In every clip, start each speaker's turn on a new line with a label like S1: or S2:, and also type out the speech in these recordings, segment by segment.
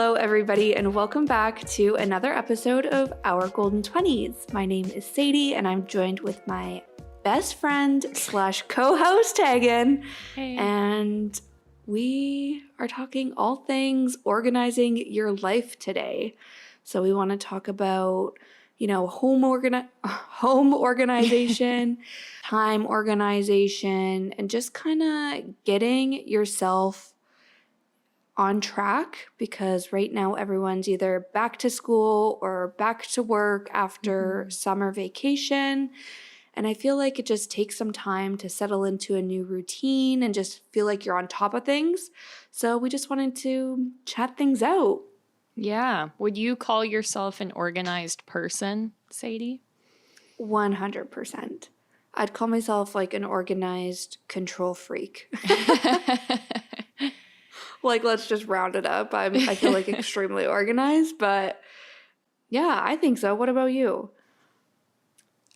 S1: Hello, everybody, and welcome back to another episode of Our Golden 20s. My name is Sadie, and I'm joined with my best friend / co-host, Teagan.
S2: Hey.
S1: And we are talking all things organizing your life today. So we want to talk about, home organization, time organization, and just kind of getting yourself on track, because right now everyone's either back to school or back to work after summer vacation. And I feel like it just takes some time to settle into a new routine and just feel like you're on top of things. So we just wanted to chat things out.
S2: Yeah. Would you call yourself an organized person, Sadie?
S1: 100%. I'd call myself like an organized control freak. Like, let's just round it up. I feel like extremely organized, but yeah, I think so. What about you?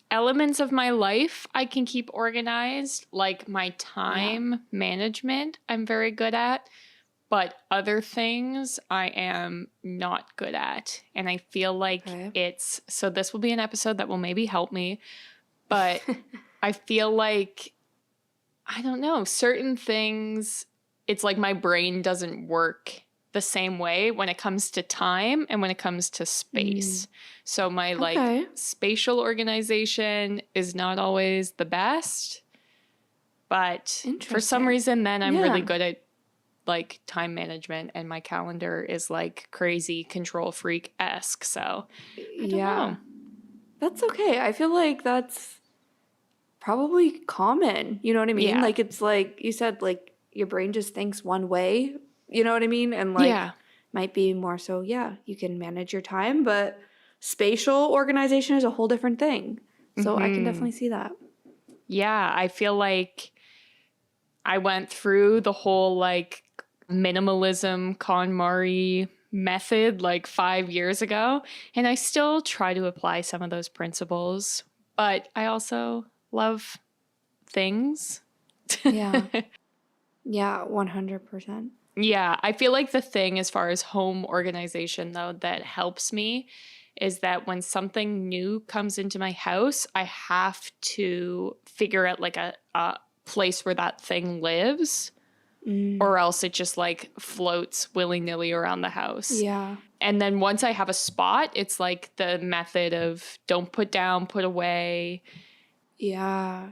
S2: Elements of my life I can keep organized, like my time management I'm very good at, but other things I am not good at. And I feel like so this will be an episode that will maybe help me, but I feel like, I don't know, certain things, it's like my brain doesn't work the same way when it comes to time and when it comes to space. So my spatial organization is not always the best, but for some reason then I'm really good at like time management, and my calendar is like crazy control freak-esque. So I don't know.
S1: That's okay. I feel like that's probably common. You know what I mean?
S2: Yeah.
S1: Like, it's like you said, like, your brain just thinks one way, you know what I mean? And might be more so, you can manage your time, but spatial organization is a whole different thing. So I can definitely see that.
S2: Yeah, I feel like I went through the whole like minimalism KonMari method like 5 years ago, and I still try to apply some of those principles, but I also love things.
S1: Yeah. Yeah, 100%.
S2: Yeah, I feel like the thing as far as home organization, though, that helps me is that when something new comes into my house, I have to figure out like a place where that thing lives, or else it just like floats willy-nilly around the house.
S1: Yeah.
S2: And then once I have a spot, it's like the method of don't put down, put away.
S1: Yeah.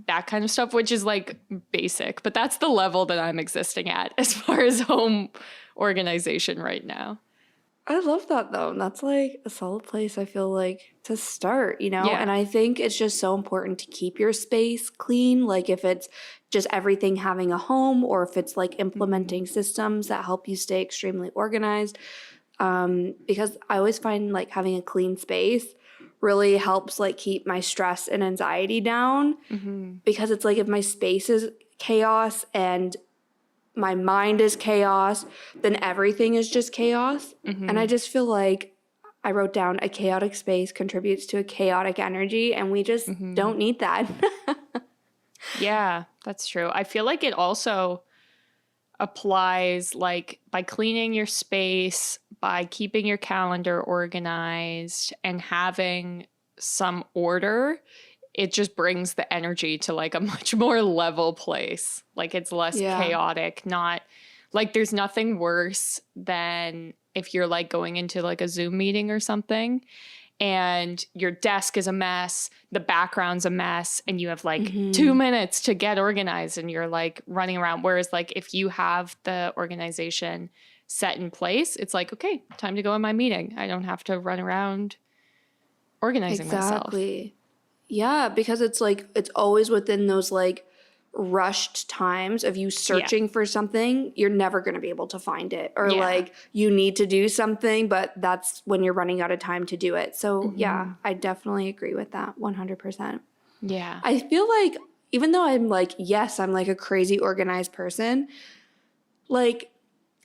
S2: That kind of stuff, which is like basic, but that's the level that I'm existing at as far as home organization right now.
S1: I love that, though. That's like a solid place, I feel like, to start,
S2: Yeah.
S1: And I think it's just so important to keep your space clean. Like, if it's just everything having a home, or if it's like implementing systems that help you stay extremely organized. Because I always find like having a clean space really helps like keep my stress and anxiety down, because it's like if my space is chaos and my mind is chaos, then everything is just chaos. And I just feel like I wrote down a chaotic space contributes to a chaotic energy, and we just don't need that.
S2: Yeah, that's true. I feel like it also applies like by cleaning your space, by keeping your calendar organized and having some order, it just brings the energy to like a much more level place. Like it's less chaotic, not like there's nothing worse than if you're like going into like a Zoom meeting or something and your desk is a mess, the background's a mess, and you have like 2 minutes to get organized and you're like running around. Whereas like if you have the organization set in place, it's like, okay, time to go in my meeting. I don't have to run around organizing myself.
S1: Yeah, because it's like it's always within those like rushed times of you searching for something, you're never going to be able to find it, or like you need to do something, but that's when you're running out of time to do it. So yeah, I definitely agree with that 100%.
S2: Yeah.
S1: I feel like even though I'm like, yes, I'm like a crazy organized person, like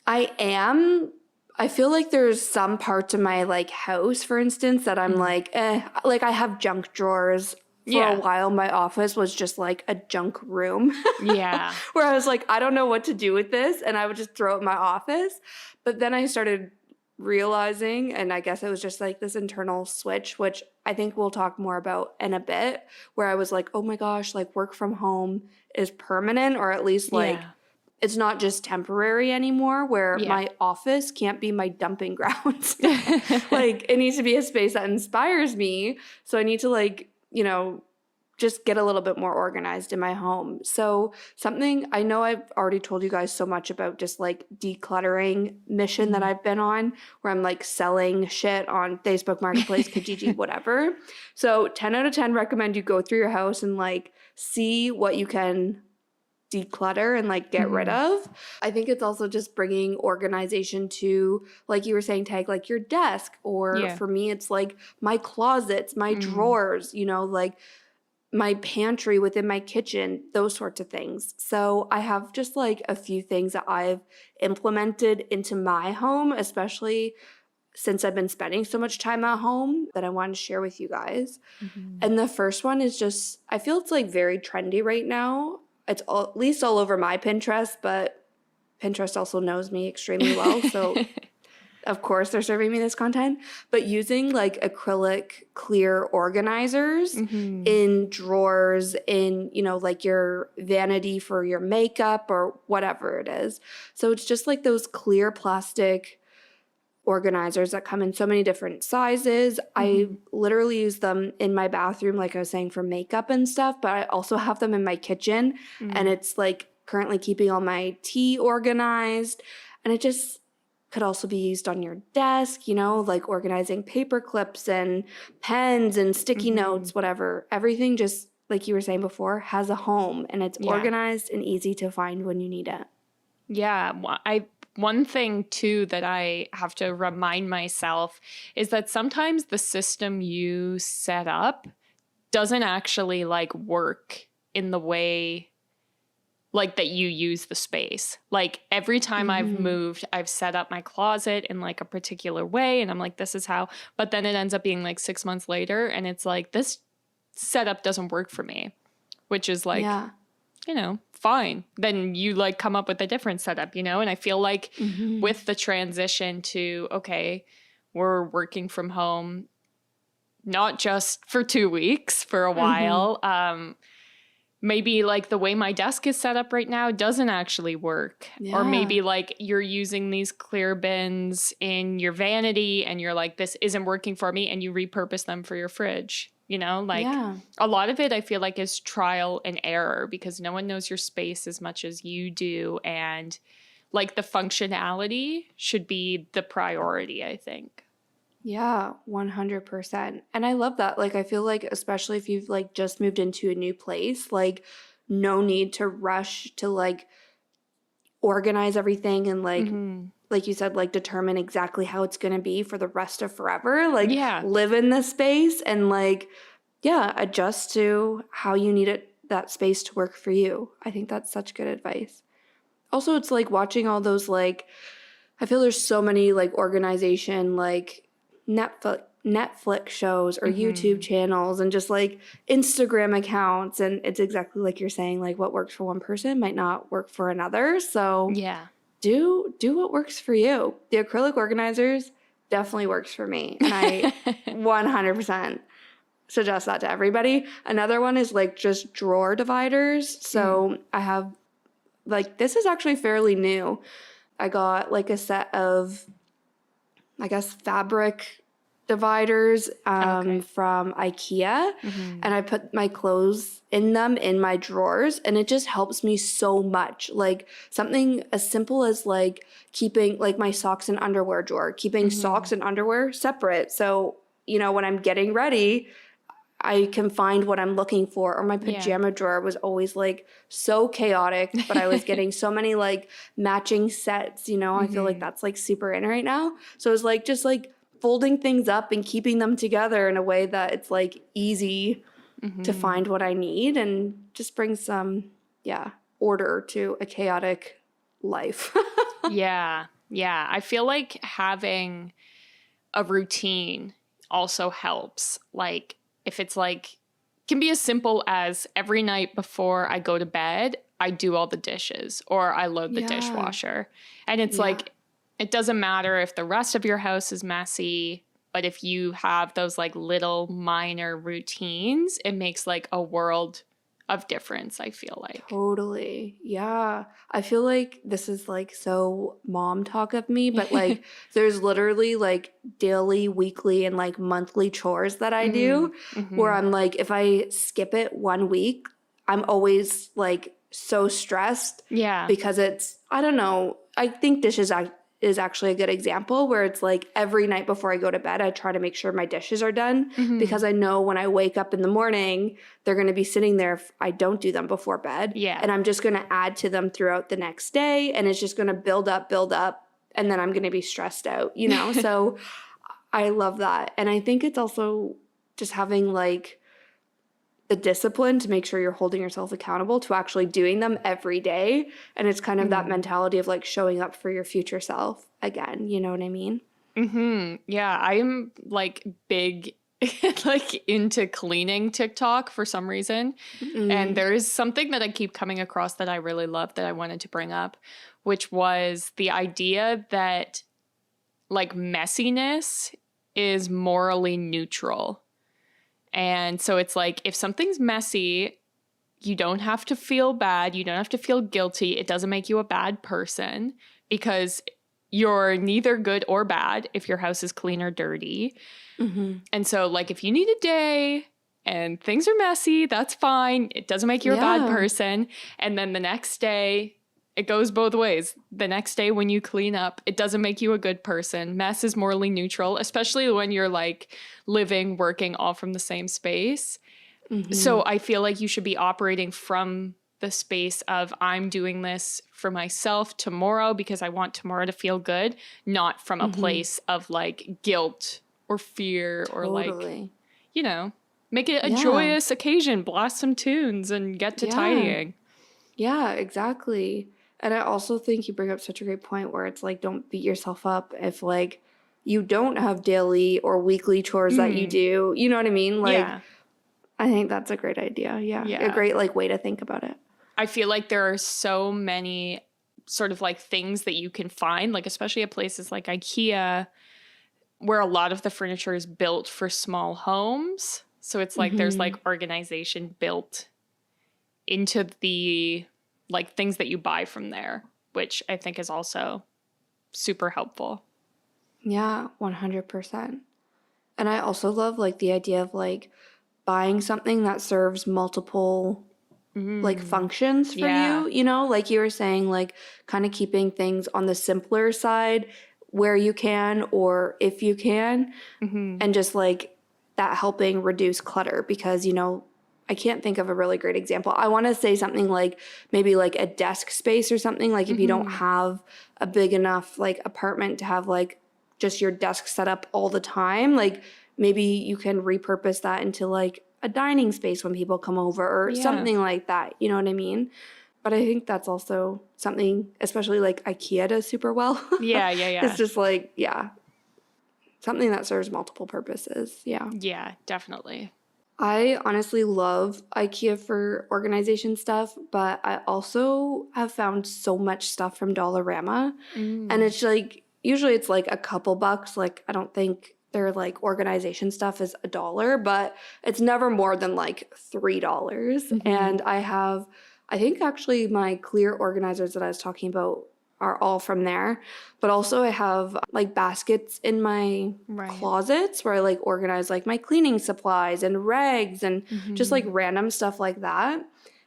S1: I feel like there's some parts of my like house, for instance, that I'm like I have junk drawers. For a while, my office was just like a junk room.
S2: Yeah.
S1: Where I was like, I don't know what to do with this. And I would just throw it in my office. But then I started realizing, and I guess it was just like this internal switch, which I think we'll talk more about in a bit, where I was like, oh my gosh, like work from home is permanent, or at least like
S2: Yeah.
S1: it's not just temporary anymore, where
S2: Yeah.
S1: my office can't be my dumping ground. Like it needs to be a space that inspires me. So I need to like, just get a little bit more organized in my home. So something I know I've already told you guys so much about just like decluttering mission that I've been on, where I'm like selling shit on Facebook Marketplace, Kijiji, whatever. So 10 out of 10 recommend you go through your house and like see what you can declutter and like get rid of. I think it's also just bringing organization to, like you were saying, Tag, like your desk, or
S2: Yeah.
S1: for me it's like my closets, my drawers, like my pantry within my kitchen, those sorts of things. So I have just like a few things that I've implemented into my home, especially since I've been spending so much time at home, that I wanted to share with you guys. And the first one is just, I feel it's like very trendy right now. It's at least all over my Pinterest, but Pinterest also knows me extremely well. So of course they're serving me this content, but using like acrylic clear organizers in drawers, in, like your vanity for your makeup or whatever it is. So it's just like those clear plastic organizers that come in so many different sizes. I literally use them in my bathroom, like I was saying, for makeup and stuff, but I also have them in my kitchen, and it's like currently keeping all my tea organized. And it just could also be used on your desk, like organizing paper clips and pens and sticky notes, whatever. Everything, just like you were saying before, has a home, and it's organized and easy to find when you need it.
S2: Yeah. One thing too that I have to remind myself is that sometimes the system you set up doesn't actually like work in the way like that you use the space. Like every time I've moved, I've set up my closet in like a particular way, and I'm like, this is how, but then it ends up being like 6 months later and it's like, this setup doesn't work for me, which is like, fine. Then you like come up with a different setup, and I feel like with the transition to, okay, we're working from home, not just for 2 weeks, for a while, maybe like the way my desk is set up right now doesn't actually work. Or maybe like you're using these clear bins in your vanity and you're like, this isn't working for me, and you repurpose them for your fridge. A lot of it I feel like is trial and error, because no one knows your space as much as you do, and like the functionality should be the priority, I think.
S1: Yeah, 100%. And I love that. Like, I feel like, especially if you've like just moved into a new place, like no need to rush to like organize everything and like you said, like determine exactly how it's going to be for the rest of forever. Like live in the space and like, adjust to how you need that space to work for you. I think that's such good advice. Also, it's like watching all those, like, I feel there's so many like organization, like Netflix shows or YouTube channels and just like Instagram accounts. And it's exactly like you're saying, like what works for one person might not work for another. So do what works for you. The acrylic organizers definitely works for me. And I 100% suggest that to everybody. Another one is like just drawer dividers. So I have like, this is actually fairly new. I got like a set of, I guess, fabric dividers from IKEA, and I put my clothes in them in my drawers, and it just helps me so much. Like something as simple as like keeping like my socks and underwear drawer, keeping socks and underwear separate. So, when I'm getting ready, I can find what I'm looking for. Or my pajama drawer was always like so chaotic, but I was getting so many like matching sets, I feel like that's like super in right now. So it was like just like folding things up and keeping them together in a way that it's like easy to find what I need, and just bring some, order to a chaotic life.
S2: Yeah. I feel like having a routine also helps. Like, if it's like, can be as simple as every night before I go to bed, I do all the dishes or I load the dishwasher. And it's like, it doesn't matter if the rest of your house is messy, but if you have those like little minor routines, it makes like a world of difference, I feel like.
S1: Totally. Yeah. I feel like this is like so mom talk of me, but like there's literally like daily, weekly, and like monthly chores that I do where I'm like, if I skip it 1 week, I'm always like so stressed
S2: Yeah.
S1: because it's, I don't know, I think dishes is actually a good example where it's like every night before I go to bed, I try to make sure my dishes are done because I know when I wake up in the morning, they're going to be sitting there if I don't do them before bed.
S2: Yeah.
S1: And I'm just going to add to them throughout the next day. And it's just going to build up. And then I'm going to be stressed out, you know? So I love that. And I think it's also just having like the discipline to make sure you're holding yourself accountable to actually doing them every day. And it's kind of that mentality of like showing up for your future self again. You know what I mean?
S2: Yeah, I'm like big like into cleaning TikTok for some reason. And there is something that I keep coming across that I really love that I wanted to bring up, which was the idea that like messiness is morally neutral. And so it's like if something's messy, you don't have to feel bad. You don't have to feel guilty. It doesn't make you a bad person because you're neither good or bad if your house is clean or dirty. And so like if you need a day and things are messy, that's fine. It doesn't make you a bad person. And then the next day, it goes both ways. The next day when you clean up, it doesn't make you a good person. Mess is morally neutral, especially when you're like living, working all from the same space. So I feel like you should be operating from the space of I'm doing this for myself tomorrow because I want tomorrow to feel good, not from a place of like guilt or fear or like, you know, make it a joyous occasion, blast some tunes and get to tidying.
S1: Yeah, exactly. And I also think you bring up such a great point where it's like, don't beat yourself up if like you don't have daily or weekly chores that you do. You know what I mean? Like, I think that's a great idea. Yeah. A great like way to think about it.
S2: I feel like there are so many sort of like things that you can find, like especially at places like IKEA, where a lot of the furniture is built for small homes. So it's like there's like organization built into the like things that you buy from there, which I think is also super helpful.
S1: Yeah, 100%. And I also love like the idea of like buying something that serves multiple like functions for you, you know, like you were saying, like kind of keeping things on the simpler side where you can or if you can, and just like that helping reduce clutter because, you know, I can't think of a really great example. I want to say something like maybe like a desk space or something, like if you don't have a big enough like apartment to have like just your desk set up all the time, like maybe you can repurpose that into like a dining space when people come over or something like that. You know what I mean? But I think that's also something, especially like IKEA does super well.
S2: Yeah.
S1: It's just like, something that serves multiple purposes. Yeah.
S2: Yeah, definitely.
S1: I honestly love IKEA for organization stuff, but I also have found so much stuff from Dollarama. And it's like, usually it's like a couple bucks. Like, I don't think their like organization stuff is $1, but it's never more than like $3. And I think actually my clear organizers that I was talking about are all from there. But also I have like baskets in my closets where I like organize like my cleaning supplies and rags and just like random stuff like that.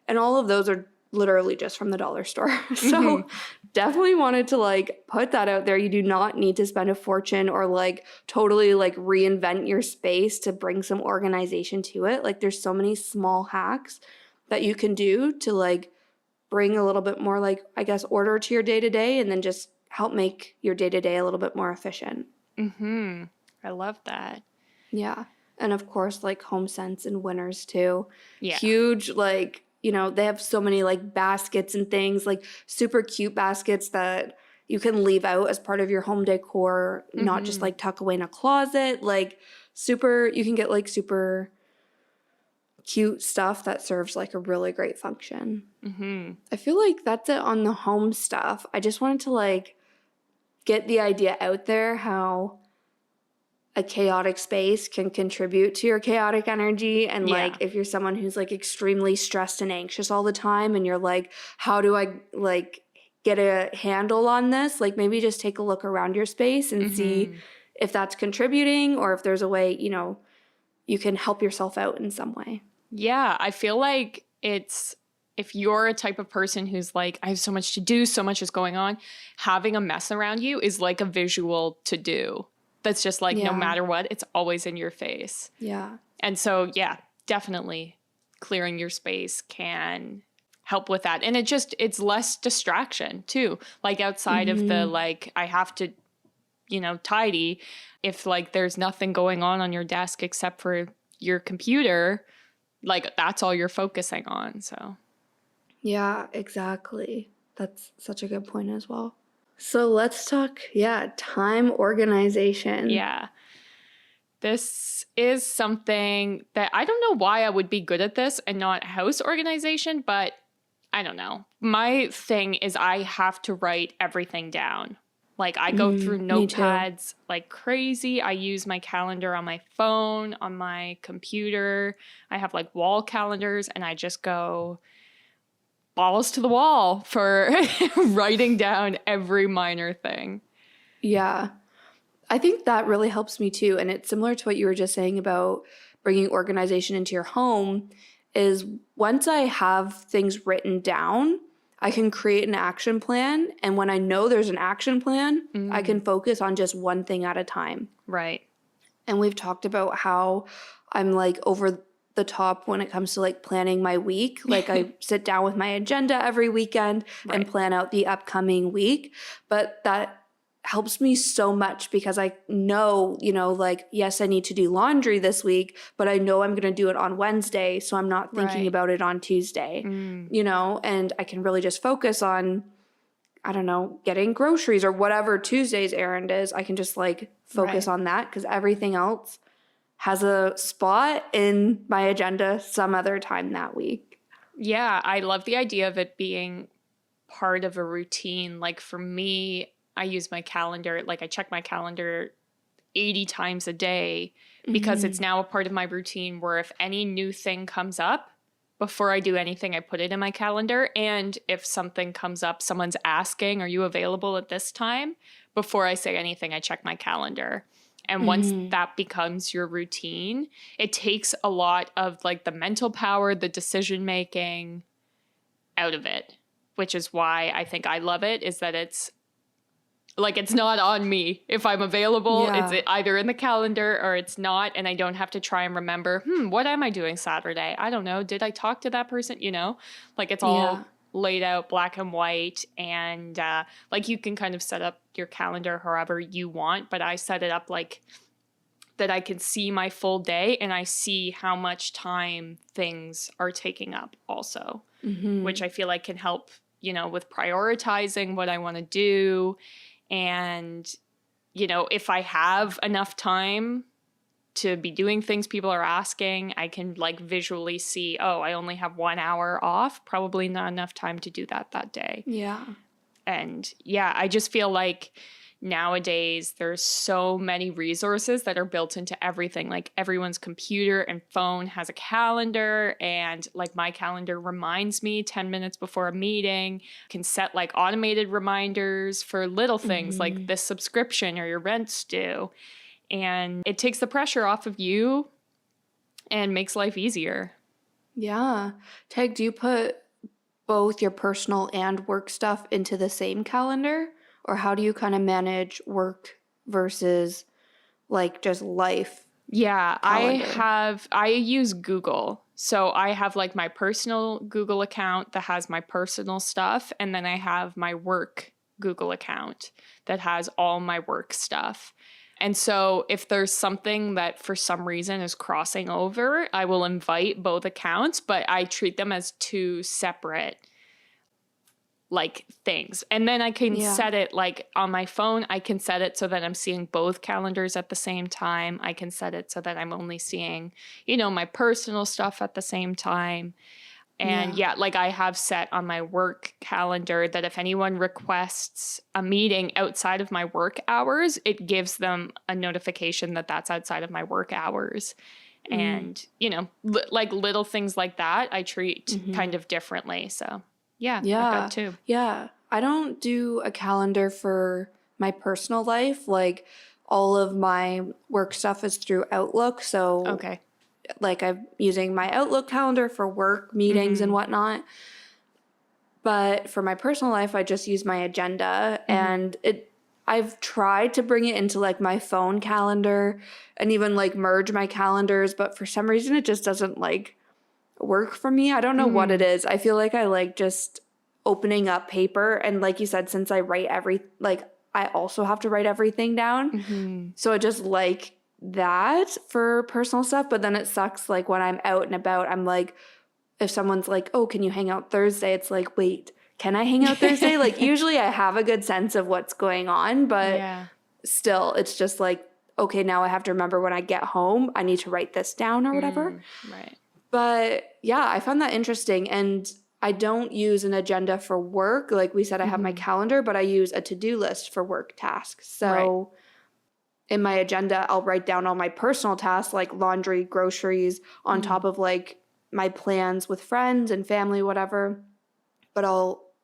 S1: And all of those are literally just from the dollar store. So definitely wanted to like put that out there. You do not need to spend a fortune or like totally like reinvent your space to bring some organization to it. Like there's so many small hacks that you can do to like bring a little bit more like, I guess, order to your day-to-day and then just help make your day-to-day a little bit more efficient.
S2: I love that.
S1: Yeah. And of course, like HomeSense and Winners too.
S2: Yeah.
S1: Huge, like, you know, they have so many like baskets and things, like super cute baskets that you can leave out as part of your home decor, not just like tuck away in a closet. Like you can get like super cute stuff that serves like a really great function. I feel like that's it on the home stuff. I just wanted to like get the idea out there how a chaotic space can contribute to your chaotic energy. And like, if you're someone who's like extremely stressed and anxious all the time and you're like, how do I like get a handle on this? Like maybe just take a look around your space and see if that's contributing or if there's a way, you know, you can help yourself out in some way.
S2: Yeah, I feel like it's, if you're a type of person who's like, I have so much to do, so much is going on, having a mess around you is like a visual to do. That's just like, no matter what, it's always in your face.
S1: Yeah.
S2: And so, yeah, definitely clearing your space can help with that. And it's less distraction too. Like outside of the, like, I have to, you know, tidy. If like there's nothing going on your desk except for your computer, like that's all you're focusing on. So.
S1: Yeah, exactly. That's such a good point as well. So let's talk, time organization.
S2: Yeah. This is something that I don't know why I would be good at this and not house organization, but I don't know. My thing is I have to write everything down. Like I go through notepads like crazy. I use my calendar on my phone, on my computer. I have like wall calendars and I just go balls to the wall for writing down every minor thing.
S1: Yeah. I think that really helps me too. And it's similar to what you were just saying about bringing organization into your home is once I have things written down, I can create an action plan. And when I know there's an action plan, I can focus on just one thing at a time.
S2: Right.
S1: And we've talked about how I'm like over the top when it comes to like planning my week. Like I sit down with my agenda every weekend and plan out the upcoming week. But that helps me so much because I know, you know, like, yes, I need to do laundry this week, but I know I'm going to do it on Wednesday. So I'm not thinking about it on Tuesday, you know, and I can really just focus on, I don't know, getting groceries or whatever Tuesday's errand is. I can just like focus on that because everything else has a spot in my agenda some other time that week.
S2: Yeah, I love the idea of it being part of a routine. Like for me, I use my calendar, like I check my calendar 80 times a day because it's now a part of my routine where if any new thing comes up, before I do anything, I put it in my calendar. And if something comes up, someone's asking, are you available at this time? Before I say anything, I check my calendar. And once that becomes your routine, it takes a lot of like the mental power, the decision making out of it, which is why I think I love it, is that it's like it's not on me. If I'm available, it's either in the calendar or it's not. And I don't have to try and remember, what am I doing Saturday? I don't know. Did I talk to that person? You know, like it's all laid out black and white. And like you can kind of set up your calendar however you want. But I set it up like that I can see my full day and I see how much time things are taking up also, which I feel like can help, you know, with prioritizing what I want to do. And, you know, if I have enough time to be doing things people are asking, I can like visually see, oh, I only have 1 hour off. Probably not enough time to do that day.
S1: Yeah.
S2: And yeah, I just feel like nowadays there's so many resources that are built into everything. Like everyone's computer and phone has a calendar, and like my calendar reminds me 10 minutes before a meeting, can set like automated reminders for little things like this subscription or your rent's due. And it takes the pressure off of you and makes life easier.
S1: Yeah. Tag, do you put both your personal and work stuff into the same calendar? Or how do you kind of manage work versus like just life?
S2: Yeah,
S1: calendar?
S2: I use Google. So I have like my personal Google account that has my personal stuff. And then I have my work Google account that has all my work stuff. And so if there's something that for some reason is crossing over, I will invite both accounts, but I treat them as two separate like things. And then I can set it like on my phone, I can set it so that I'm seeing both calendars at the same time. I can set it so that I'm only seeing, you know, my personal stuff at the same time. And yeah, like I have set on my work calendar that if anyone requests a meeting outside of my work hours, it gives them a notification that that's outside of my work hours. And, you know, like little things like that, I treat kind of differently. So yeah, I've got two.
S1: Yeah. I don't do a calendar for my personal life. Like all of my work stuff is through Outlook. So
S2: Okay.
S1: like I'm using my Outlook calendar for work meetings and whatnot. But for my personal life, I just use my agenda, and I've tried to bring it into like my phone calendar and even like merge my calendars, but for some reason it just doesn't like work for me. I don't know what it is. I feel like I like just opening up paper, and like you said, since I write I also have to write everything down. So I just like that for personal stuff, but then it sucks like when I'm out and about, I'm like, if someone's like, oh, can you hang out Thursday? It's like, wait, can I hang out Thursday? Like usually I have a good sense of what's going on, but still it's just like, okay, now I have to remember when I get home, I need to write this down or whatever.
S2: Right.
S1: But yeah, I found that interesting. And I don't use an agenda for work. Like we said, I have my calendar, but I use a to-do list for work tasks. So in my agenda, I'll write down all my personal tasks like laundry, groceries, on top of like my plans with friends and family, whatever. But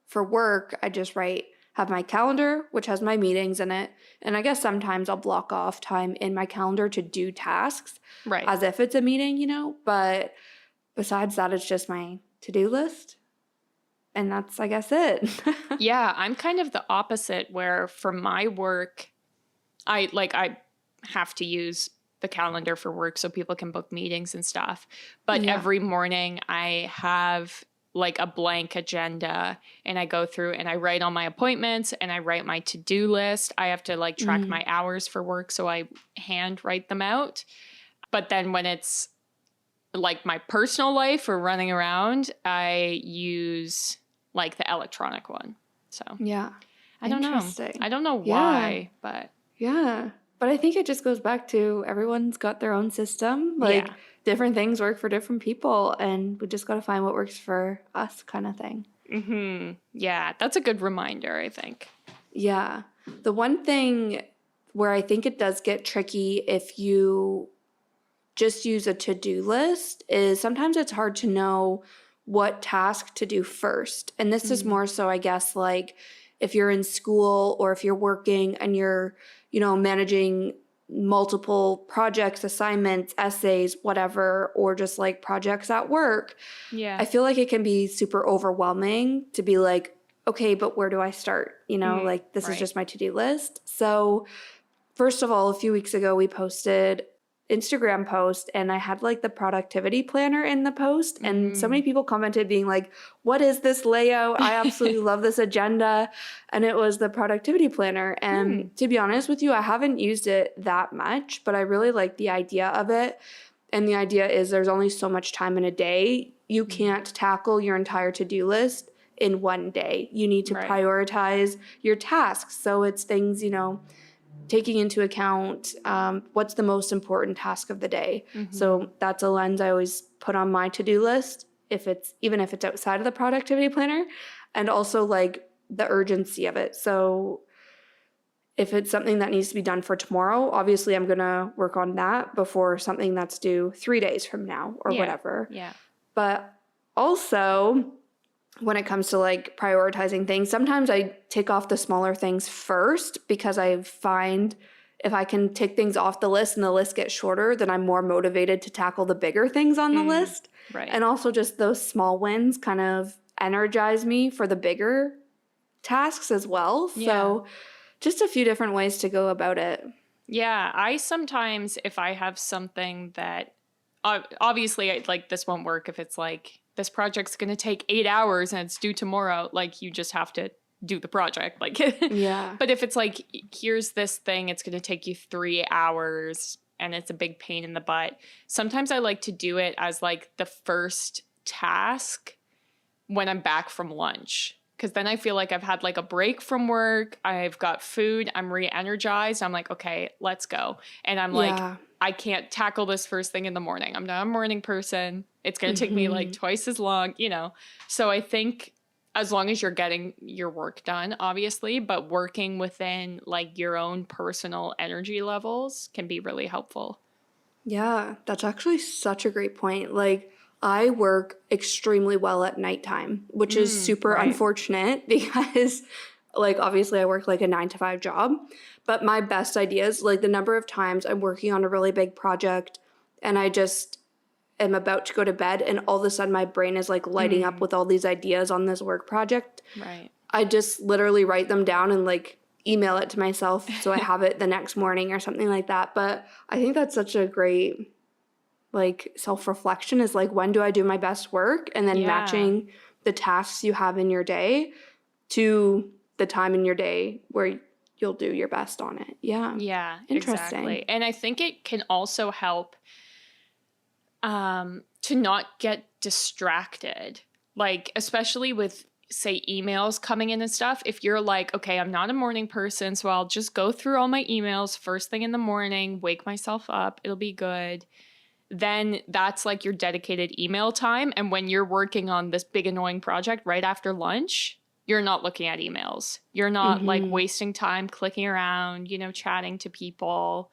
S1: for work, I just have my calendar, which has my meetings in it. And I guess sometimes I'll block off time in my calendar to do tasks as if it's a meeting, you know? But besides that, it's just my to-do list. And that's, I guess, it.
S2: Yeah, I'm kind of the opposite where for my work, I have to use the calendar for work so people can book meetings and stuff. But every morning I have like a blank agenda and I go through and I write all my appointments and I write my to-do list. I have to like track my hours for work, so I hand write them out. But then when it's like my personal life or running around, I use like the electronic one. So I don't know. I don't know why, but
S1: yeah. But I think it just goes back to everyone's got their own system. Like different things work for different people, and we just got to find what works for us, kind of thing.
S2: Yeah, that's a good reminder, I think.
S1: Yeah. The one thing where I think it does get tricky if you just use a to-do list is sometimes it's hard to know what task to do first. And this is more so, I guess, like if you're in school or if you're working and you're, you know, managing multiple projects, assignments, essays, whatever, or just like projects at work.
S2: Yeah.
S1: I feel like it can be super overwhelming to be like, okay, but where do I start? You know, like this is just my to-do list. So first of all, a few weeks ago, we posted Instagram post and I had like the productivity planner in the post, and so many people commented being like, what is this layout? I absolutely love this agenda. And it was the productivity planner. And to be honest with you, I haven't used it that much, but I really like the idea of it. And the idea is there's only so much time in a day. You can't tackle your entire to-do list in one day. You need to prioritize your tasks. So it's things, you know, taking into account what's the most important task of the day. So that's a lens I always put on my to-do list, even if it's outside of the productivity planner, and also like the urgency of it. So if it's something that needs to be done for tomorrow, obviously I'm going to work on that before something that's due 3 days from now or whatever.
S2: Yeah.
S1: But also, when it comes to like prioritizing things, sometimes I take off the smaller things first, because I find if I can take things off the list and the list gets shorter, then I'm more motivated to tackle the bigger things on the list.
S2: Right.
S1: And also just those small wins kind of energize me for the bigger tasks as well.
S2: Yeah.
S1: So just a few different ways to go about it.
S2: Yeah, I sometimes, if I have something that, obviously, like this won't work if it's like, this project's going to take 8 hours and it's due tomorrow. Like, you just have to do the project. Like,
S1: yeah.
S2: But if it's like, here's this thing, it's going to take you 3 hours and it's a big pain in the butt. Sometimes I like to do it as like the first task when I'm back from lunch. Because then I feel like I've had like a break from work. I've got food. I'm re-energized. I'm like, okay, let's go. And I'm like I can't tackle this first thing in the morning. I'm not a morning person. It's going to take me like twice as long, you know. So I think as long as you're getting your work done, obviously, but working within like your own personal energy levels can be really helpful.
S1: Yeah, that's actually such a great point. Like, I work extremely well at nighttime, which is super
S2: right.
S1: unfortunate because, like, obviously I work like a 9 to 5 job, but my best ideas, like, the number of times I'm working on a really big project and I just am about to go to bed and all of a sudden my brain is like lighting up with all these ideas on this work project.
S2: Right.
S1: I just literally write them down and like email it to myself so I have it the next morning or something like that. But I think that's such a great like self-reflection is like, when do I do my best work? And then matching the tasks you have in your day to the time in your day where you'll do your best on it.
S2: Yeah,
S1: Interesting.
S2: exactly. And I think it can also help to not get distracted, like especially with say emails coming in and stuff. If you're like, okay, I'm not a morning person, so I'll just go through all my emails first thing in the morning, wake myself up, it'll be good. Then that's like your dedicated email time. And when you're working on this big annoying project right after lunch, you're not looking at emails. You're not like wasting time clicking around, you know, chatting to people.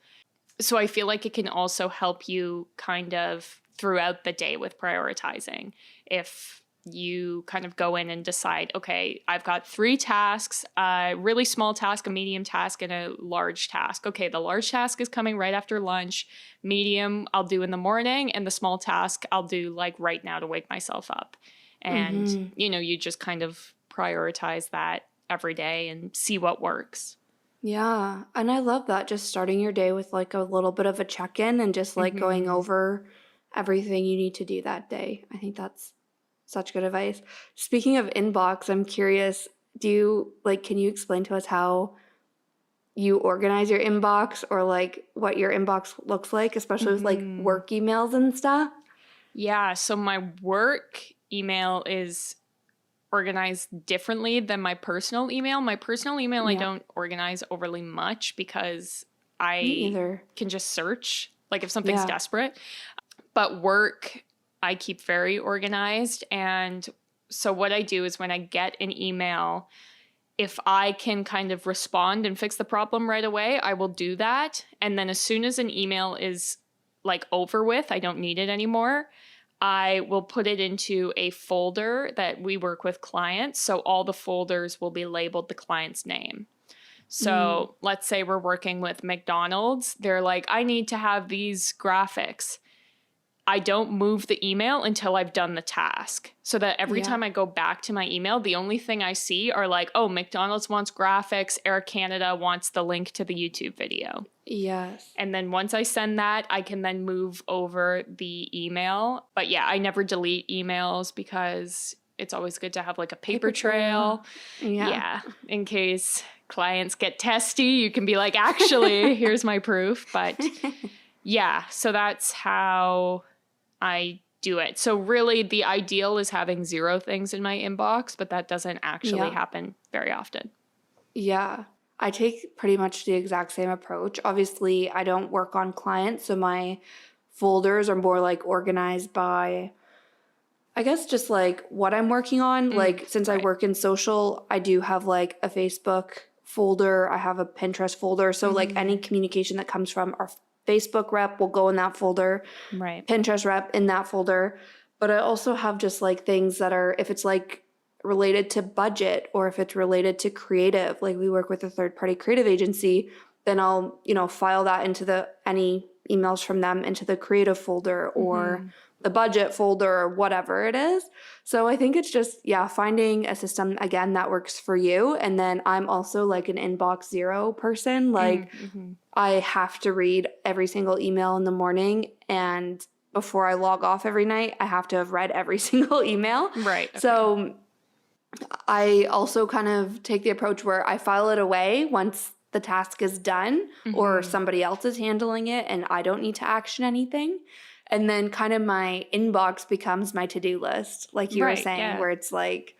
S2: So I feel like it can also help you kind of throughout the day with prioritizing. If you kind of go in and decide, okay, I've got 3 tasks, a really small task, a medium task, and a large task. Okay, the large task is coming right after lunch. Medium I'll do in the morning, and the small task I'll do like right now to wake myself up. And, you know, you just kind of prioritize that every day and see what works.
S1: Yeah, and I love that, just starting your day with like a little bit of a check-in and just like going over everything you need to do that day. I think that's such good advice. Speaking of inbox, I'm curious, can you explain to us how you organize your inbox or like what your inbox looks like, especially with like work emails and stuff?
S2: Yeah, so my work email is organized differently than my personal email. My personal email I don't organize overly much because
S1: Me
S2: I
S1: either.
S2: can just search, like if something's desperate. But work, I keep very organized. And so what I do is when I get an email, if I can kind of respond and fix the problem right away, I will do that. And then as soon as an email is like over with, I don't need it anymore, I will put it into a folder that we work with clients. So all the folders will be labeled the client's name. So let's say we're working with McDonald's. They're like, I need to have these graphics. I don't move the email until I've done the task, so that every time I go back to my email, the only thing I see are like, oh, McDonald's wants graphics, Air Canada wants the link to the YouTube video.
S1: Yes.
S2: And then once I send that, I can then move over the email. But yeah, I never delete emails because it's always good to have like a paper trail. Yeah, in case clients get testy, you can be like, actually, here's my proof. But yeah, so that's how I do it. So really the ideal is having 0 things in my inbox, but that doesn't actually happen very often.
S1: Yeah. I take pretty much the exact same approach. Obviously, I don't work on clients, so my folders are more like organized by, I guess, just like what I'm working on. Like, since I work in social, I do have like a Facebook folder, I have a Pinterest folder. So like any communication that comes from our Facebook rep will go in that folder.
S2: Right.
S1: Pinterest rep in that folder. But I also have just like things that are, if it's like related to budget or if it's related to creative, like we work with a third-party creative agency, then I'll, file that into any emails from them into the creative folder or the budget folder or whatever it is. So I think it's just, finding a system, again, that works for you. And then I'm also like an inbox 0 person. Like I have to read every single email in the morning, and before I log off every night, I have to have read every single email.
S2: Right. Okay.
S1: So I also kind of take the approach where I file it away once the task is done or somebody else is handling it and I don't need to action anything. And then kind of my inbox becomes my to-do list, like you were saying, where it's like,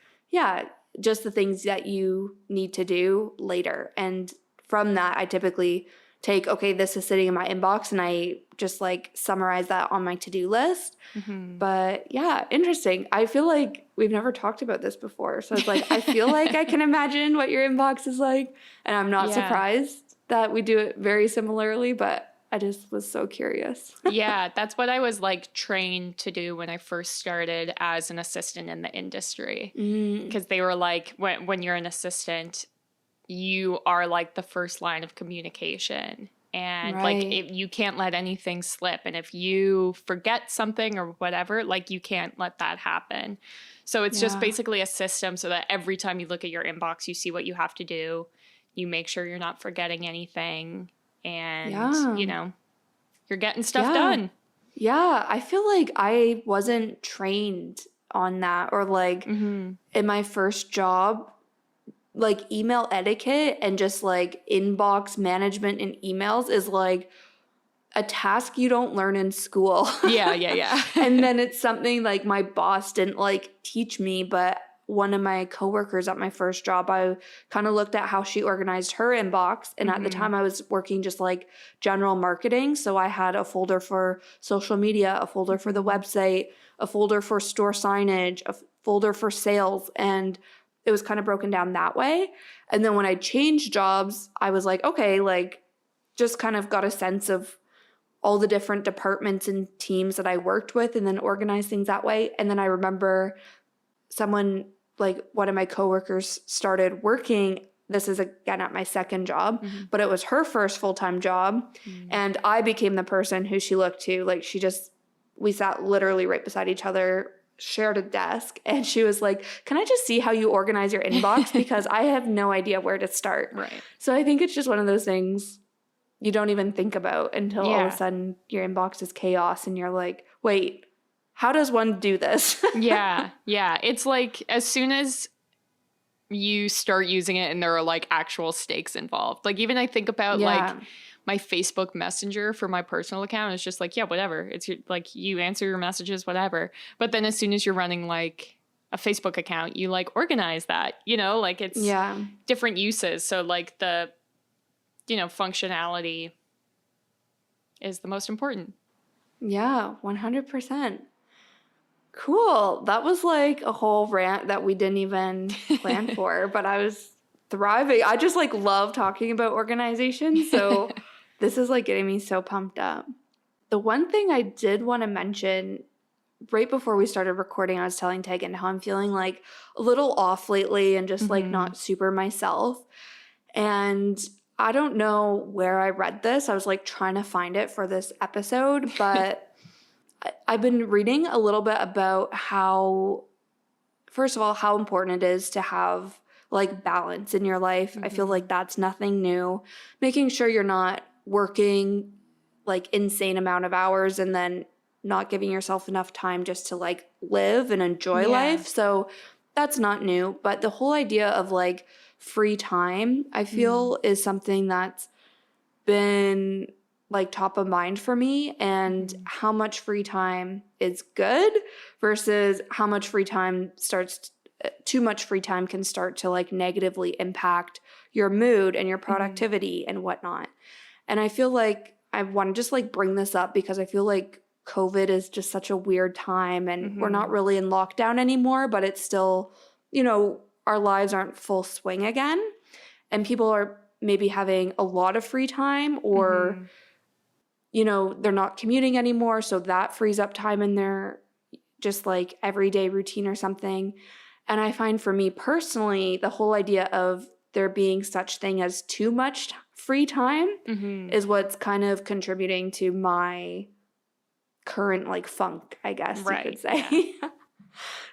S1: just the things that you need to do later. And from that, I typically take, okay, this is sitting in my inbox, and I just like summarize that on my to-do list. But yeah, interesting. I feel like we've never talked about this before. So it's like, I feel like I can imagine what your inbox is like. And I'm not surprised that we do it very similarly, but I just was so curious.
S2: Yeah, that's what I was like trained to do when I first started as an assistant in the industry. Because they were like, when you're an assistant, you are like the first line of communication. And like you can't let anything slip. And if you forget something or whatever, like you can't let that happen. So it's just basically a system so that every time you look at your inbox, you see what you have to do. You make sure you're not forgetting anything. And, you know, you're getting stuff done.
S1: Yeah, I feel like I wasn't trained on that, or like in my first job, like email etiquette and just like inbox management in emails is like a task you don't learn in school.
S2: Yeah.
S1: And then it's something like my boss didn't like teach me, but one of my coworkers at my first job, I kind of looked at how she organized her inbox. And at the time I was working just like general marketing. So I had a folder for social media, a folder for the website, a folder for store signage, a folder for sales. And it was kind of broken down that way. And then when I changed jobs, I was like, okay, like just kind of got a sense of all the different departments and teams that I worked with and then organized things that way. And then I remember someone, like one of my coworkers started working. This is again at my second job, but it was her first full-time job. And I became the person who she looked to. Like we sat literally right beside each other, shared a desk, and she was like, can I just see how you organize your inbox? Because I have no idea where to start.
S2: Right.
S1: So I think it's just one of those things you don't even think about until all of a sudden your inbox is chaos and you're like, wait, how does one do this?
S2: Yeah. It's like as soon as you start using it and there are like actual stakes involved. Like even I think about like my Facebook Messenger for my personal account is just like, yeah, whatever. It's like you answer your messages, whatever. But then as soon as you're running like a Facebook account, you like organize that, you know, like it's different uses. So like the, you know, functionality is the most important.
S1: Yeah, 100%. Cool. That was like a whole rant that we didn't even plan for, but I was thriving. I just like love talking about organization. So this is like getting me so pumped up. The one thing I did want to mention right before we started recording, I was telling Teagan how I'm feeling like a little off lately and just like not super myself. And I don't know where I read this. I was like trying to find it for this episode, but I've been reading a little bit about how, first of all, how important it is to have like balance in your life. I feel like that's nothing new. Making sure you're not working like insane amount of hours and then not giving yourself enough time just to like live and enjoy life. So that's not new. But the whole idea of like free time, I feel is something that's been like top of mind for me, and how much free time is good versus how much free time too much free time can start to like negatively impact your mood and your productivity and whatnot. And I feel like I want to just like bring this up because I feel like COVID is just such a weird time and we're not really in lockdown anymore, but it's still, you know, our lives aren't full swing again. And people are maybe having a lot of free time or, you know, they're not commuting anymore. So that frees up time in their just like everyday routine or something. And I find for me personally, the whole idea of there being such thing as too much free time is what's kind of contributing to my current like funk, I guess you could say. Yeah.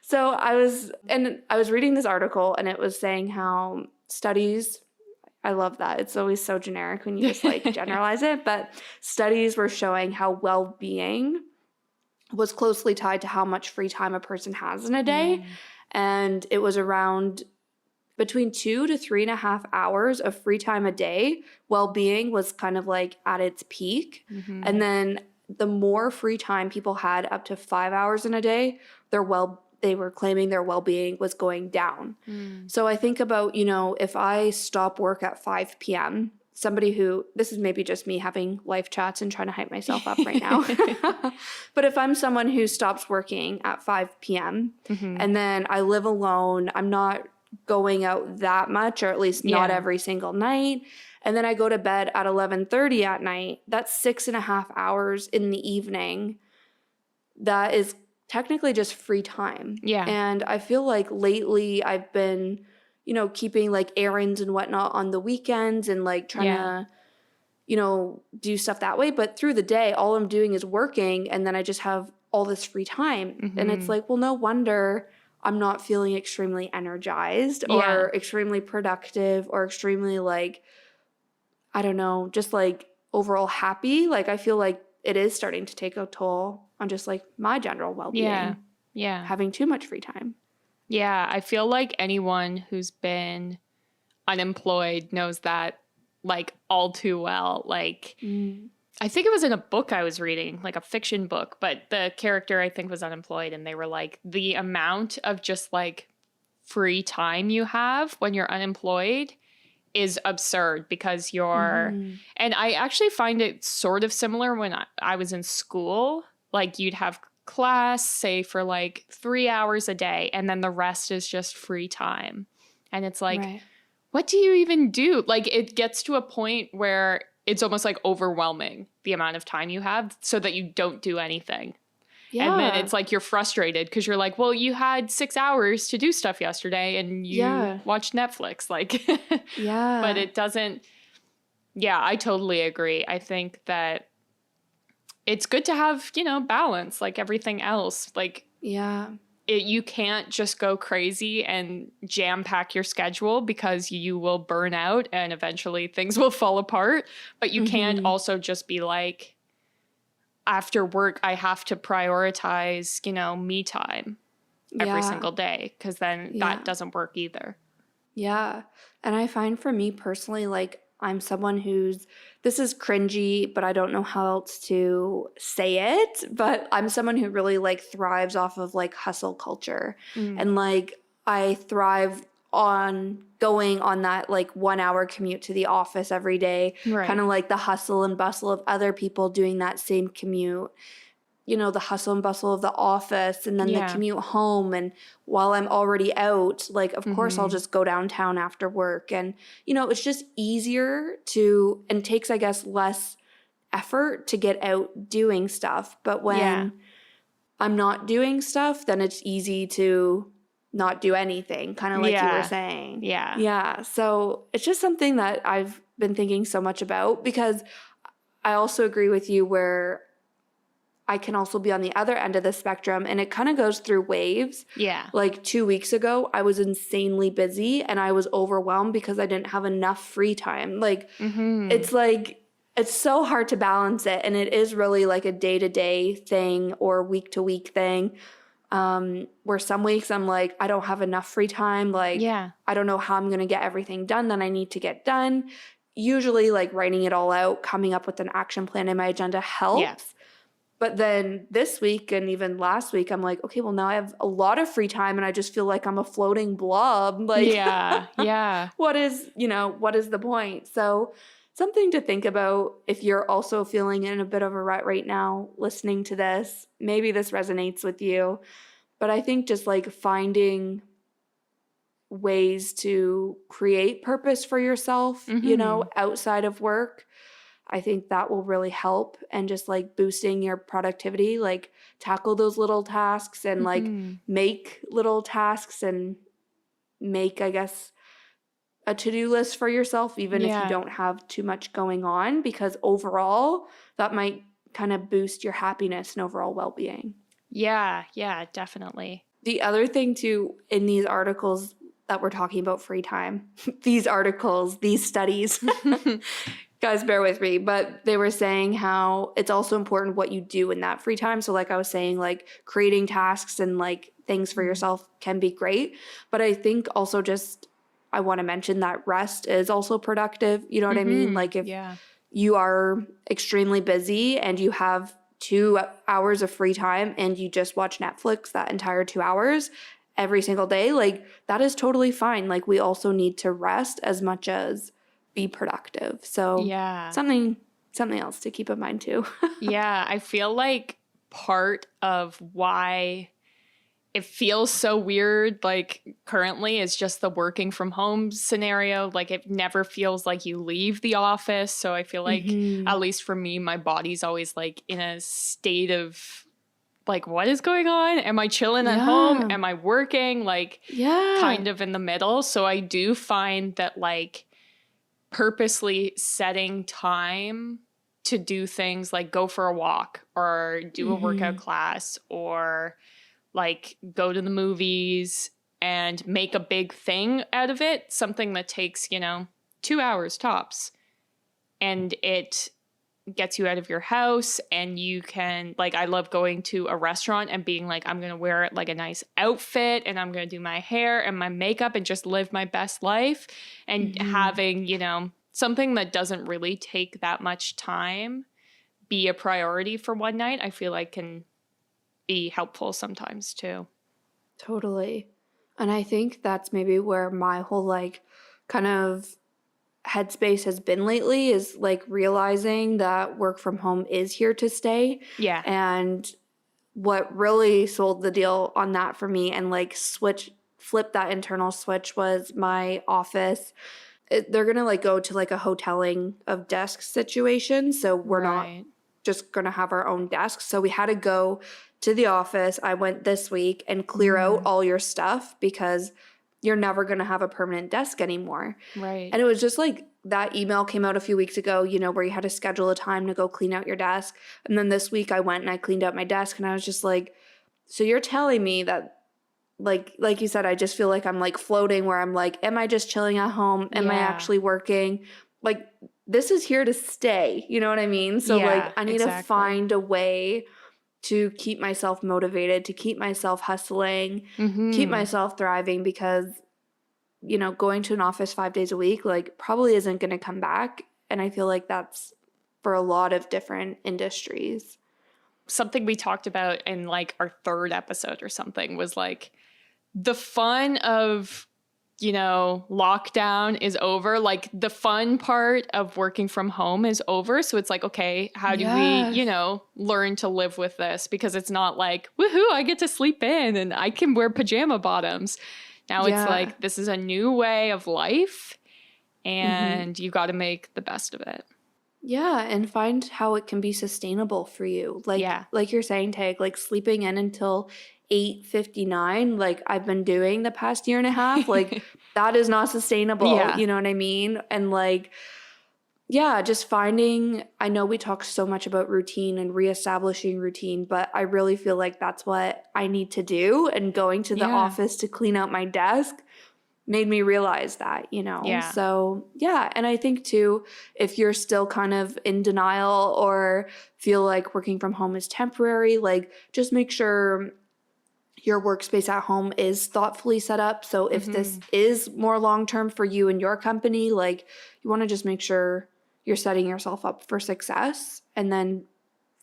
S1: So I was reading this article and it was saying how studies, I love that. It's always so generic when you just like generalize it, but studies were showing how well-being was closely tied to how much free time a person has in a day. And it was around between 2 to 3.5 hours of free time a day. Well-being was kind of like at its peak. And then the more free time people had, up to 5 hours in a day, they were claiming their well-being was going down. So I think about, you know, if I stop work at 5 p.m. somebody who, this is maybe just me having life chats and trying to hype myself up right now. But if I'm someone who stops working at 5 p.m. and then I live alone, I'm not going out that much, or at least not every single night. And then I go to bed at 11:30 at night. That's 6.5 hours in the evening. That is technically just free time.
S2: Yeah.
S1: And I feel like lately I've been, you know, keeping like errands and whatnot on the weekends and like trying to, you know, do stuff that way. But through the day, all I'm doing is working, and then I just have all this free time. And it's like, well, no wonder I'm not feeling extremely energized or extremely productive or extremely like, I don't know, just like overall happy. Like I feel like it is starting to take a toll on just like my general well-being.
S2: Yeah.
S1: Having too much free time.
S2: Yeah. I feel like anyone who's been unemployed knows that like all too well. Like I think it was in a book I was reading, like a fiction book, but the character I think was unemployed, and they were like, the amount of just like free time you have when you're unemployed is absurd, because you're, and I actually find it sort of similar when I was in school. Like you'd have class, say for like 3 hours a day, and then the rest is just free time. And it's like, what do you even do? Like it gets to a point where it's almost like overwhelming the amount of time you have so that you don't do anything. Yeah. And then it's like you're frustrated because you're like, well, you had 6 hours to do stuff yesterday and you watched Netflix. Like, but it doesn't. Yeah, I totally agree. I think that it's good to have, you know, balance like everything else. Like, you can't just go crazy and jam pack your schedule, because you will burn out and eventually things will fall apart. But you can't also just be like, after work, I have to prioritize, you know, me time every single day, because then that doesn't work either.
S1: Yeah. And I find for me personally, like I'm someone who's, this is cringy, but I don't know how else to say it, but I'm someone who really like thrives off of like hustle culture. And like I thrive on going on that like 1 hour commute to the office every day, kind of like the hustle and bustle of other people doing that same commute, you know, the hustle and bustle of the office, and then the commute home. And while I'm already out, like, of course, I'll just go downtown after work. And, you know, it's just easier to, and takes, I guess, less effort to get out doing stuff. But when I'm not doing stuff, then it's easy to not do anything, kind of like you were saying. Yeah. So it's just something that I've been thinking so much about, because I also agree with you where I can also be on the other end of the spectrum, and it kind of goes through waves. Like 2 weeks ago, I was insanely busy and I was overwhelmed because I didn't have enough free time. Like, it's like, it's so hard to balance it. And it is really like a day-to-day thing or week-to-week thing. Where some weeks I'm like, I don't have enough free time. Like, I don't know how I'm going to get everything done that I need to get done. Usually like writing it all out, coming up with an action plan in my agenda helps. But then this week and even last week, I'm like, okay, well now I have a lot of free time and I just feel like I'm a floating blob. Like, what is the point? So something to think about if you're also feeling in a bit of a rut right now, listening to this. Maybe this resonates with you. But I think just like finding ways to create purpose for yourself, you know, outside of work, I think that will really help. And just like boosting your productivity, like tackle those little tasks and like make little tasks and make, I guess, a to-do list for yourself, even if you don't have too much going on, because overall that might kind of boost your happiness and overall well-being. Yeah, definitely. The other thing too, in these articles that we're talking about free time, these articles, these studies, guys, bear with me, but they were saying how it's also important what you do in that free time. So like I was saying, like creating tasks and like things for yourself can be great. But I think also just, I want to mention that rest is also productive. You know what I mean? Like if you are extremely busy and you have 2 hours of free time and you just watch Netflix that entire 2 hours every single day, like that is totally fine. Like we also need to rest as much as be productive. So
S2: Yeah.
S1: something else to keep in mind too.
S2: Yeah, I feel like part of why it feels so weird, like currently, is just the working from home scenario. Like it never feels like you leave the office. So I feel like,
S1: Mm-hmm.
S2: at least for me, my body's always like in a state of like, what is going on? Am I chilling at home?
S1: Yeah.
S2: Am I working? Like,
S1: Yeah.
S2: kind of in the middle. So I do find that like purposely setting time to do things like go for a walk or do a workout
S1: Mm-hmm.
S2: class or like go to the movies and make a big thing out of it, something that takes, 2 hours tops. And it gets you out of your house and you can, like, I love going to a restaurant and being like, I'm going to wear like a nice outfit and I'm going to do my hair and my makeup and just live my best life. And
S1: Mm-hmm.
S2: having, something that doesn't really take that much time be a priority for one night, I feel like can be helpful sometimes too.
S1: Totally. And I think that's maybe where my whole like kind of headspace has been lately is like realizing that work from home is here to stay.
S2: Yeah.
S1: And what really sold the deal on that for me and like flip that internal switch was my office. They're going to like go to like a hoteling of desks situation. So we're not
S2: Right.
S1: just going to have our own desks. So we had to go to the office. I went this week and clear out all your stuff because you're never going to have a permanent desk anymore.
S2: Right.
S1: And it was just like that email came out a few weeks ago, where you had to schedule a time to go clean out your desk. And then this week I went and I cleaned out my desk and I was just like, so you're telling me that like you said, I just feel like I'm like floating where I'm like, am I just chilling at home? Am I
S2: Yeah.
S1: actually working? Like this is here to stay. You know what I mean? So like
S2: Yeah,
S1: I need to
S2: exactly.
S1: find a way to keep myself motivated, to keep myself hustling, keep
S2: Mm-hmm.
S1: myself thriving because going to an office 5 days a week, like probably isn't going to come back. And I feel like that's for a lot of different industries.
S2: Something we talked about in like our third episode or something was like the fun of, lockdown is over. Like the fun part of working from home is over. So it's like, okay, how do we,
S1: Yes.
S2: learn to live with this? Because it's not like, woohoo, I get to sleep in and I can wear pajama bottoms. Now it's
S1: Yeah.
S2: like, this is a new way of life
S1: Mm-hmm.
S2: and you got to make the best of it.
S1: Yeah, and find how it can be sustainable for you.
S2: Yeah.
S1: Like you're saying, Tag, like sleeping in until 8:59, like I've been doing the past year and a half, like that is not sustainable,
S2: Yeah.
S1: you know what I mean? And like yeah, just finding, I know we talk so much about routine and reestablishing routine, but I really feel like that's what I need to do. And going to the
S2: Yeah.
S1: office to clean out my desk made me realize that.
S2: Yeah.
S1: So, yeah. And I think too, if you're still kind of in denial or feel like working from home is temporary, like just make sure your workspace at home is thoughtfully set up. So if this is more long term for you and your company, like you want to just make sure you're setting yourself up for success and then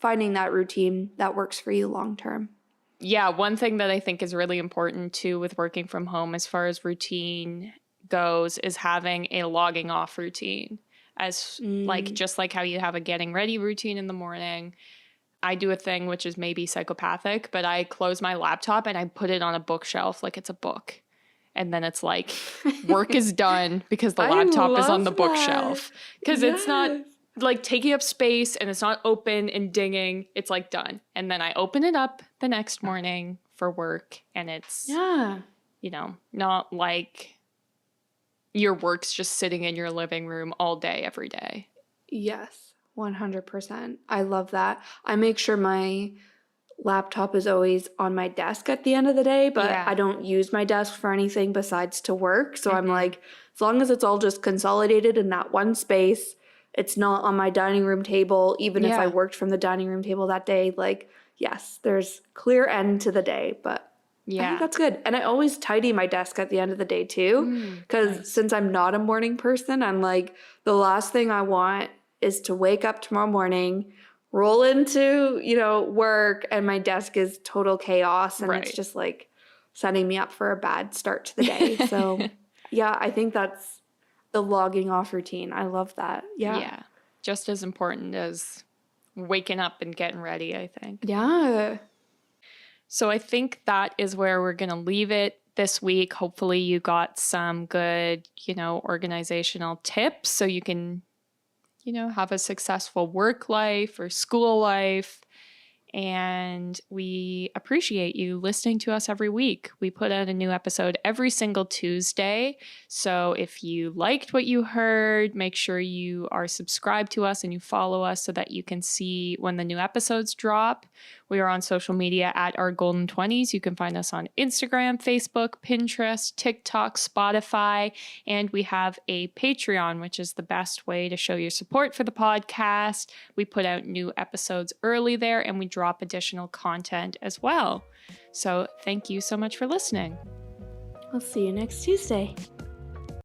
S1: finding that routine that works for you long term.
S2: Yeah, one thing that I think is really important too with working from home as far as routine goes is having a logging off routine. As like just like how you have a getting ready routine in the morning, I do a thing which is maybe psychopathic, but I close my laptop and I put it on a bookshelf like it's a book. And then it's like work is done because the
S1: I
S2: laptop is on
S1: love
S2: the
S1: that.
S2: bookshelf. Because it's not
S1: Yes.
S2: like taking up space and it's not open and dinging. It's like done. And then I open it up the next morning for work and it's,
S1: Yeah.
S2: not like your work's just sitting in your living room all day, every day.
S1: Yes. 100%. I love that. I make sure my laptop is always on my desk at the end of the day, but
S2: Yeah.
S1: I don't use my desk for anything besides to work. So I'm like, as long as it's all just consolidated in that one space, it's not on my dining room table, even if I
S2: Yeah.
S1: worked from the dining room table that day, like, yes, there's clear end to the day, but I think
S2: Yeah.
S1: that's good. And I always tidy my desk at the end of the day too, because
S2: Nice.
S1: since I'm not a morning person, I'm like, the last thing I want is to wake up tomorrow morning, roll into, work, and my desk is total chaos. And it's
S2: Right.
S1: just like setting me up for a bad start to the day. So, yeah, I think that's The logging off routine. I love that. Yeah.
S2: Just as important as waking up and getting ready, I think.
S1: Yeah.
S2: So I think that is where we're going to leave it this week. Hopefully you got some good, organizational tips so you can, have a successful work life or school life. And we appreciate you listening to us every week. We put out a new episode every single Tuesday. So if you liked what you heard, make sure you are subscribed to us and you follow us so that you can see when the new episodes drop. We are on social media at Our Golden 20s. You can find us on Instagram, Facebook, Pinterest, TikTok, Spotify, and we have a Patreon, which is the best way to show your support for the podcast. We put out new episodes early there and we drop additional content as well. So thank you so much for listening.
S1: I'll see you next Tuesday.